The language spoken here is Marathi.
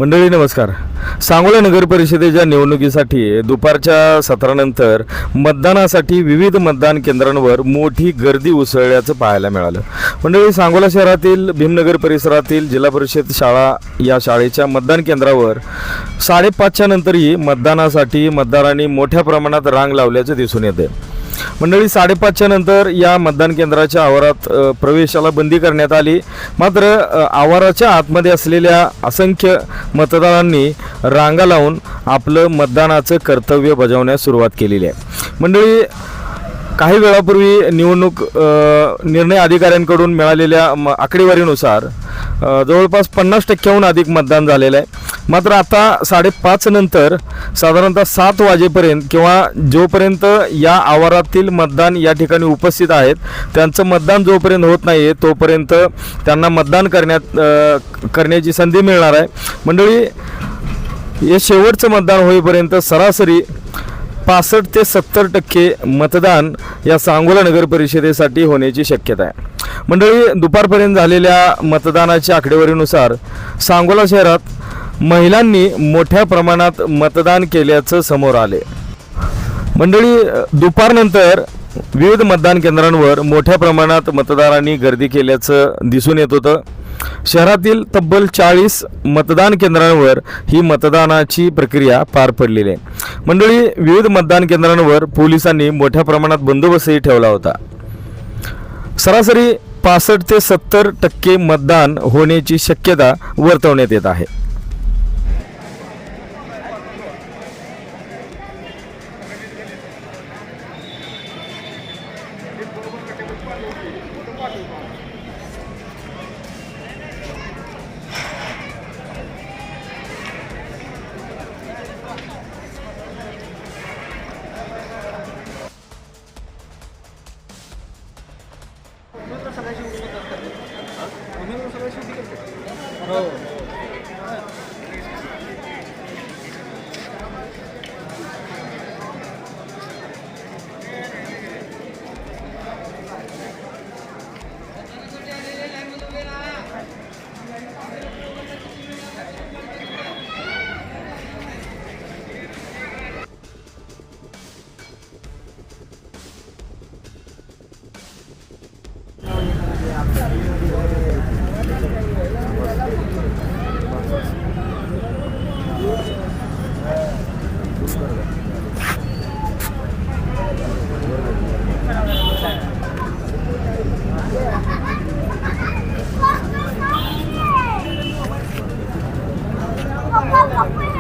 मंडळी नमस्कार. सांगोला नगर परिषदेच्या निवडणुकीसाठी दुपारच्या सत्रानंतर मतदानासाठी विविध मतदान केंद्रांवर मोठी गर्दी उसळल्याचं पाहायला मिळालं. मंडळी, सांगोला शहरातील भीमनगर परिसरातील जिल्हा परिषद शाळा या शाळेच्या मतदान केंद्रावर 5:30च्या नंतरही मतदानासाठी मतदारांनी मोठ्या प्रमाणात रांग लावल्याचं दिसून येते. मंडळी, 5:30च्या नंतर या मतदान केंद्राच्या आवारात प्रवेशाला बंदी करण्यात आली. मात्र आवाराच्या आतमध्ये असलेल्या असंख्य मतदारांनी रांगा लावून आपलं मतदानाचं कर्तव्य बजावण्यास सुरुवात केलेली आहे. मंडळी, काही वेळापूर्वी निवडणूक निर्णय अधिकाऱ्यांकडून मिळालेल्या आकडेवारीनुसार जवळपास 50%हून अधिक मतदान झालेलं आहे. मात्र आता 5:30 नंतर साधारणतः 7 वाजेपर्यंत किंवा जोपर्यंत या आवारातील मतदान या ठिकाणी उपस्थित आहेत त्यांचं मतदान जोपर्यंत होत नाही आहे तोपर्यंत त्यांना मतदान करण्याची संधी मिळणार आहे. मंडळी, हे शेवटचं मतदान होईपर्यंत सरासरी 65 ते 70% मतदान या सांगोला नगर परिषदेसाठी होण्याची शक्यता आहे. मंडळी, दुपारपर्यंत झालेल्या मतदानाच्या आकडेवारीनुसार सांगोला शहरात महिलांनी मोठ्या प्रमाणात मतदान केल्याचं समोर आले. मंडळी, दुपारनंतर विविध मतदान केंद्रांवर मोठ्या प्रमाणात मतदारांनी गर्दी केल्याचं दिसून येत होतं. शहरातील तब्बल 40 मतदान केंद्रांवर ही मतदानाची प्रक्रिया पार पडलेली आहे. मंडळी, विविध मतदान केंद्रांवर पोलिसांनी मोठ्या प्रमाणात बंदोबस्तही ठेवला होता. सरासरी 65 ते 70% मतदान होण्याची शक्यता वर्तवण्यात येत आहे. Papa,